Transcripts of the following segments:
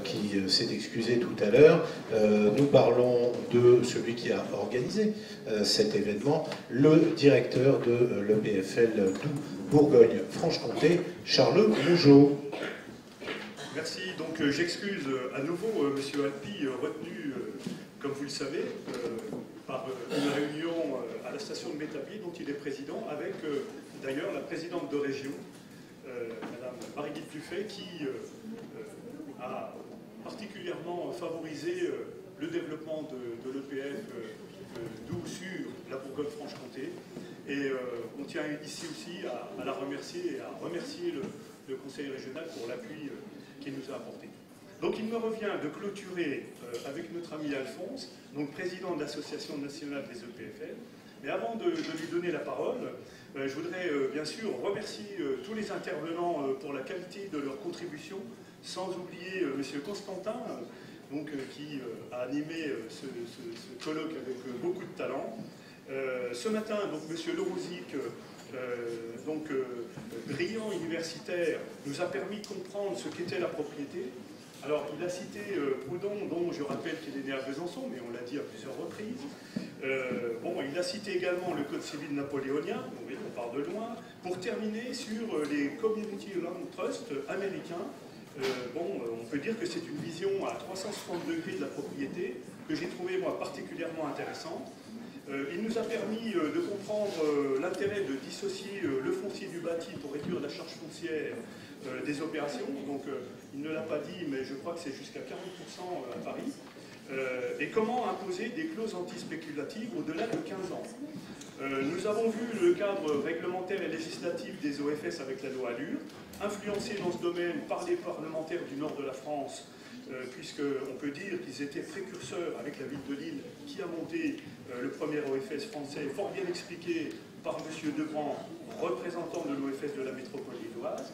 qui s'est excusé tout à l'heure. Nous parlons de celui qui a organisé cet événement, le directeur de l'EPFL Doubs Bourgogne-Franche-Comté, Charles Mougeot. Merci. Donc j'excuse à nouveau M. Alpi, retenu, comme vous le savez, par une réunion à la station de Métabier, dont il est président, avec d'ailleurs la présidente de région, Mme Marie-Guide Dufay, qui a particulièrement favorisé le développement de l'EPF Doubs sur la Bourgogne-Franche-Comté. Et on tient ici aussi à la remercier et à remercier le conseil régional pour l'appui qu'il nous a apporté. Donc il me revient de clôturer avec notre ami Alphonse, donc président de l'Association nationale des EPFL. Mais avant de lui donner la parole, je voudrais bien sûr remercier tous les intervenants pour la qualité de leur contribution, sans oublier M. Constantin, qui a animé ce colloque avec beaucoup de talent. Ce matin, donc, M. Lerouzic, brillant universitaire, nous a permis de comprendre ce qu'était la propriété. Alors, il a cité Proudhon, dont je rappelle qu'il est né à Besançon, mais on l'a dit à plusieurs reprises. Il a cité également le Code civil napoléonien, on part de loin, pour terminer sur les Community Land Trust américains. On peut dire que c'est une vision à 360 degrés de la propriété que j'ai trouvé, moi, particulièrement intéressante. Il nous a permis de comprendre l'intérêt de dissocier le foncier du bâti pour réduire la charge foncière des opérations. Donc, il ne l'a pas dit, mais je crois que c'est jusqu'à 40% à Paris. Et comment imposer des clauses antispéculatives au-delà de 15 ans. Nous avons vu le cadre réglementaire et législatif des OFS avec la loi Allure, influencé dans ce domaine par les parlementaires du nord de la France, puisqu'on peut dire qu'ils étaient précurseurs avec la ville de Lille qui a monté le premier OFS français, fort bien expliqué par M. Debrand, représentant de l'OFS de la métropole lilloise.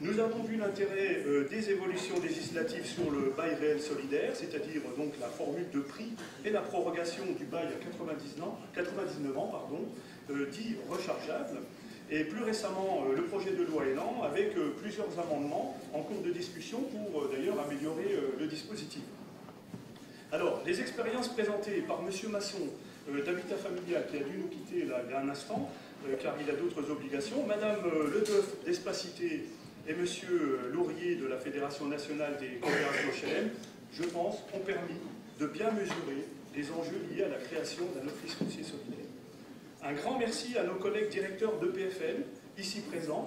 Nous avons vu l'intérêt des évolutions législatives sur le bail réel solidaire, c'est-à-dire donc la formule de prix et la prorogation du bail à 99 ans, dit rechargeable. Et plus récemment, le projet de loi Elan, avec plusieurs amendements en cours de discussion pour d'ailleurs améliorer le dispositif. Alors, les expériences présentées par M. Masson d'Habitat Familial, qui a dû nous quitter là, il y a un instant, car il a d'autres obligations, Mme Ledeuf d'Espacité et M. Laurier de la Fédération nationale des coopératives HLM, je pense, ont permis de bien mesurer les enjeux liés à la création d'un office foncier solidaire. Un grand merci à nos collègues directeurs d'EPFL, ici présents,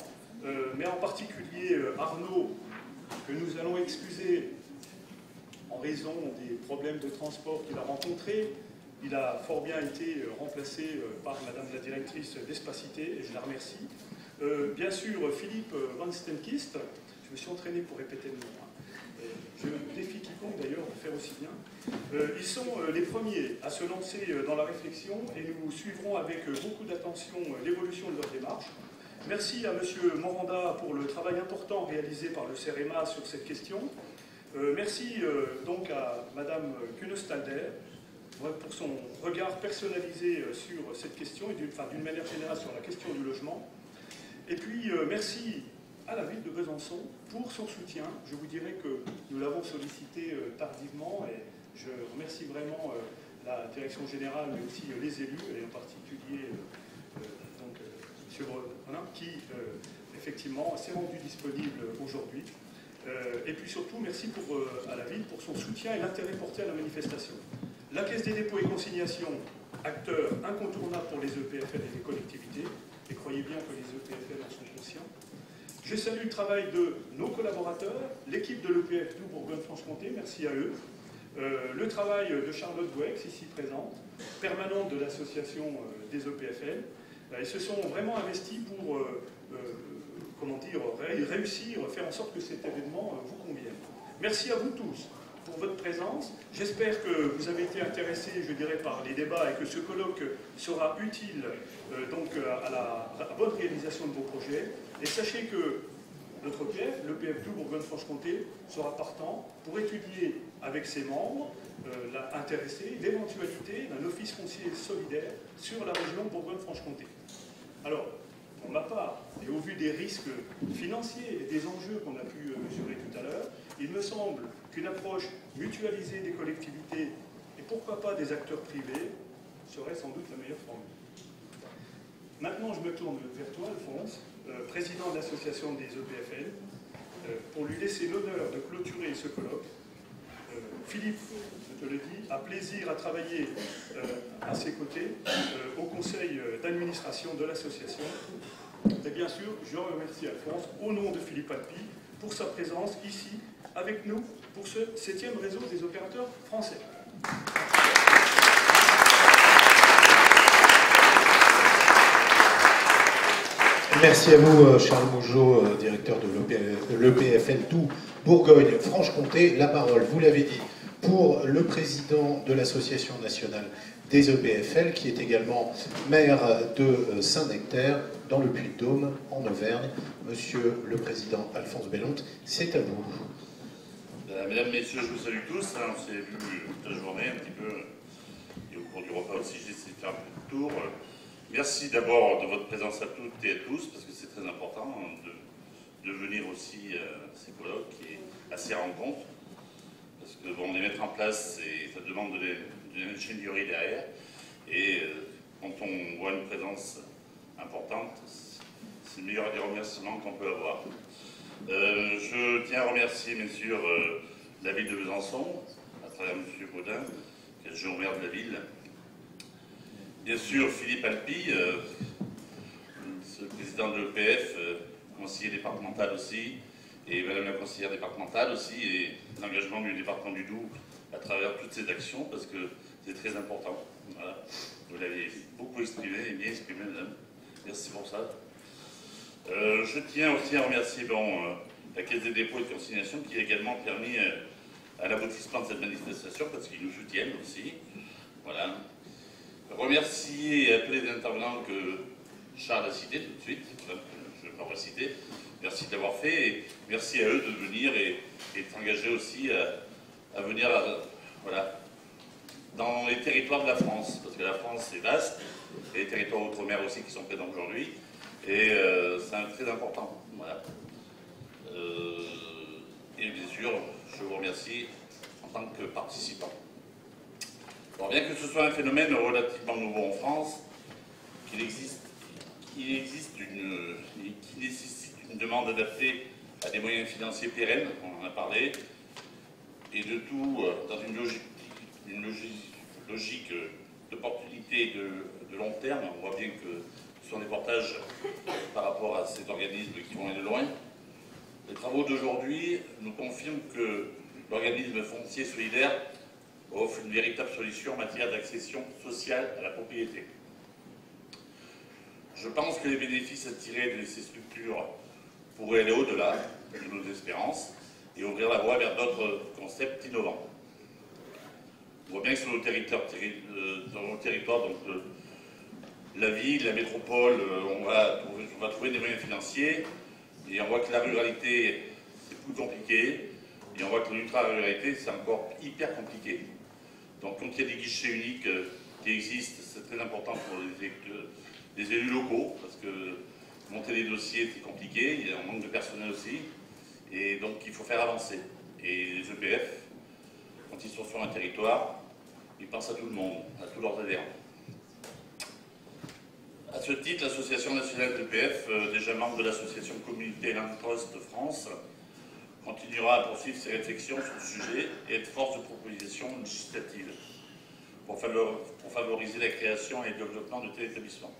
mais en particulier Arnaud, que nous allons excuser en raison des problèmes de transport qu'il a rencontrés. Il a fort bien été remplacé par Madame la directrice d'Espacité, et je la remercie. Bien sûr, Philippe Van Stenkist, je me suis entraîné pour répéter le nom. Je défie quiconque d'ailleurs de faire aussi bien. Ils sont les premiers à se lancer dans la réflexion et nous suivrons avec beaucoup d'attention l'évolution de leur démarche. Merci à M. Moranda pour le travail important réalisé par le CEREMA sur cette question. Merci donc à Mme Kunestalder pour son regard personnalisé sur cette question et d'une manière générale sur la question du logement. Et puis merci à la ville de Besançon pour son soutien. Je vous dirais que nous l'avons sollicité tardivement et je remercie vraiment la direction générale, mais aussi les élus, et en particulier M. Brenin, qui effectivement s'est rendu disponible aujourd'hui. Et puis surtout, merci à la ville pour son soutien et l'intérêt porté à la manifestation. La Caisse des dépôts et consignations, acteur incontournable pour les EPFL et les collectivités, et croyez bien que les EPFL en sont conscients. Je salue le travail de nos collaborateurs, l'équipe de l'EPF Doubs Bourgogne-Franche-Comté, merci à eux. Le travail de Charlotte Bouex, ici présente, permanente de l'association des EPFL. Ils se sont vraiment investis pour réussir, faire en sorte que cet événement vous convienne. Merci à vous tous pour votre présence. J'espère que vous avez été intéressés, je dirais, par les débats et que ce colloque sera utile à la bonne réalisation de vos projets. Et sachez que notre EPF, l'EPF Doubs Bourgogne-Franche-Comté, sera partant pour étudier avec ses membres intéressés l'éventualité d'un office foncier solidaire sur la région Bourgogne-Franche-Comté. Alors, pour ma part, et au vu des risques financiers et des enjeux qu'on a pu mesurer tout à l'heure, il me semble qu'une approche mutualisée des collectivités, et pourquoi pas des acteurs privés, serait sans doute la meilleure formule. Maintenant, je me tourne vers toi, Alphonse, président de l'association des EPFL, pour lui laisser l'honneur de clôturer ce colloque. Philippe, je te le dis, a plaisir à travailler à ses côtés au conseil d'administration de l'association. Et bien sûr, je remercie Alphonse, au nom de Philippe Alpi, pour sa présence ici, avec nous, pour ce 7e réseau des opérateurs français. Merci à vous, Charles Mougeot, directeur de l'EPFL Doubs Bourgogne-Franche-Comté. La parole, vous l'avez dit, pour le président de l'Association nationale des EPFL, qui est également maire de Saint-Nectaire, dans le Puy-de-Dôme, en Auvergne. Monsieur le président Alphonse Bellonte, c'est à vous. Mesdames, Messieurs, je vous salue tous. On s'est vu toute la journée un petit peu, et au cours du repas aussi, j'ai essayé de faire un peu de tour. Merci d'abord de votre présence à toutes et à tous, parce que c'est très important de venir aussi à ces colloques et à ces rencontres. Parce que bon, les mettre en place, ça demande de l'ingénierie derrière. Et quand on voit une présence importante, c'est le meilleur des remerciements qu'on peut avoir. Je tiens à remercier bien sûr la ville de Besançon, à travers M. Baudin, qui est le maire de la ville. Bien sûr, Philippe Alpi, le président de l'EPF, conseiller départemental aussi, et Madame la conseillère départementale aussi, et l'engagement du département du Doubs à travers toutes ces actions, parce que c'est très important. Voilà. Vous l'avez beaucoup exprimé, et bien exprimé, Madame. Merci pour ça. Je tiens aussi à remercier la Caisse des dépôts et de consignation qui a également permis à l'aboutissement de cette manifestation, parce qu'ils nous soutiennent aussi. Voilà. Remercier et appeler les intervenants que Charles a cités tout de suite, je ne vais pas reciter. Merci de l'avoir fait et merci à eux de venir et de s'engager aussi à venir voilà, dans les territoires de la France, parce que la France est vaste, et les territoires outre-mer aussi qui sont présents aujourd'hui, et c'est très important. Voilà. Et bien sûr, je vous remercie en tant que participant. Alors, bien que ce soit un phénomène relativement nouveau en France, qui nécessite une demande adaptée à des moyens financiers pérennes, on en a parlé, et de tout dans une logique d'opportunité de long terme. On voit bien que ce sont des portages par rapport à ces organismes qui vont aller loin. Les travaux d'aujourd'hui nous confirment que l'organisme foncier solidaire offre une véritable solution en matière d'accession sociale à la propriété. Je pense que les bénéfices à tirer de ces structures pourraient aller au-delà de nos espérances et ouvrir la voie vers d'autres concepts innovants. On voit bien que sur nos territoires, donc la ville, la métropole, on va trouver des moyens financiers, et on voit que la ruralité, c'est plus compliqué, et on voit que l'ultra-ruralité, c'est encore hyper compliqué. Donc quand il y a des guichets uniques qui existent, c'est très important pour les élus locaux, parce que monter des dossiers, c'est compliqué, il y a un manque de personnel aussi, et donc il faut faire avancer. Et les EPF, quand ils sont sur un territoire, ils pensent à tout le monde, à tous leurs adhérents. À ce titre, l'Association nationale d'EPF, déjà membre de l'association Communauté Land Trust France, continuera à poursuivre ses réflexions sur le sujet et être force de proposition législative pour favoriser la création et le développement de tels établissements.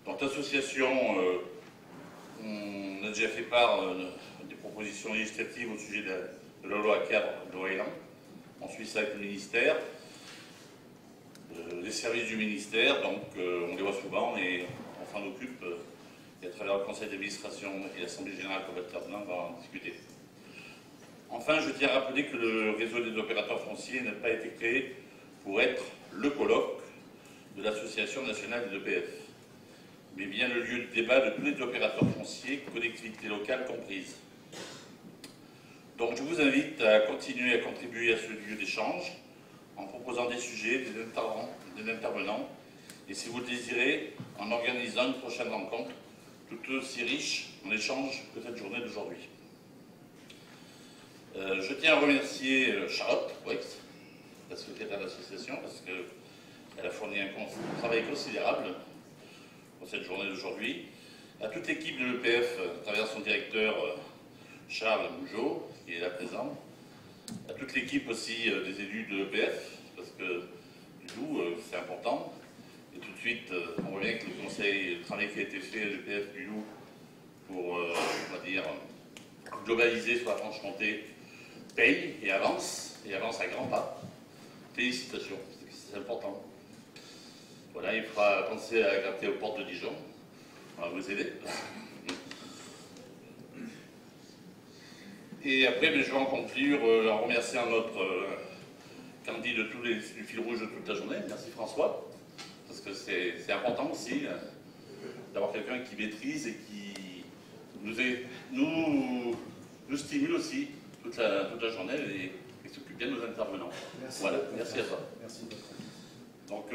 Dans l'association, on a déjà fait part des propositions législatives au sujet de la loi cadre de l'OELAN. On suit ça avec le ministère, les services du ministère, donc on les voit souvent et on s'en occupe. Et à travers le conseil d'administration et l'Assemblée générale comme alternant, on va en discuter. Enfin, je tiens à rappeler que le réseau des opérateurs fonciers n'a pas été créé pour être le colloque de l'Association nationale des EPF, mais bien le lieu de débat de tous les opérateurs fonciers, collectivités locales comprises. Donc je vous invite à continuer à contribuer à ce lieu d'échange en proposant des sujets, des intervenants, et si vous le désirez, en organisant une prochaine rencontre tout aussi riche en échange que cette journée d'aujourd'hui. Je tiens à remercier Charlotte Wex, la secrétaire de l'association, parce qu'elle a fourni un travail considérable pour cette journée d'aujourd'hui. À toute l'équipe de l'EPF, à travers son directeur Charles Mougeot, qui est là présent. À toute l'équipe aussi des élus de l'EPF, parce que du coup, c'est important. Et tout de suite, on voit bien que le travail qui a été fait à l'EPF du Loup pour, on va dire, globaliser sur la Franche-Comté, paye et avance à grands pas. Félicitations, c'est important. Voilà, il faudra penser à gratter aux portes de Dijon. On va vous aider. Et après, je vais en conclure en remerciant notre candidat du fil rouge de toute la journée. Merci François, parce que c'est important aussi d'avoir quelqu'un qui maîtrise et qui nous stimule aussi toute la journée et s'occupe bien de nos intervenants. Merci. Voilà, merci à toi. Merci. Donc,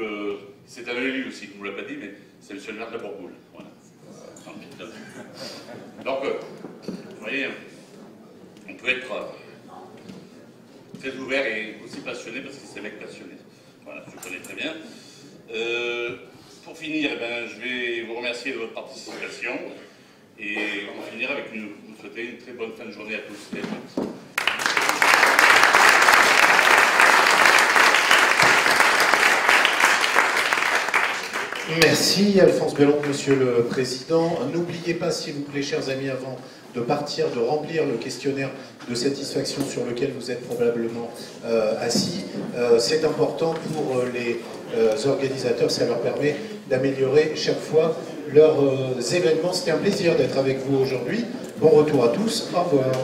c'est un élu aussi, je ne vous l'ai pas dit, mais c'est monsieur le maire de la Bourgoule. Voilà. Donc, vous voyez, on peut être très ouvert et aussi passionné, parce que c'est un mec passionné. Voilà, je connais très bien. Pour finir, je vais vous remercier de votre participation et on finira avec vous souhaiter une très bonne fin de journée à tous et à toutes. Merci Alphonse Bellon, Monsieur le Président. N'oubliez pas, s'il vous plaît, chers amis, avant de partir, de remplir le questionnaire de satisfaction sur lequel vous êtes probablement assis. C'est important pour les organisateurs, ça leur permet d'améliorer chaque fois leurs événements. C'était un plaisir d'être avec vous aujourd'hui. Bon retour à tous, au revoir.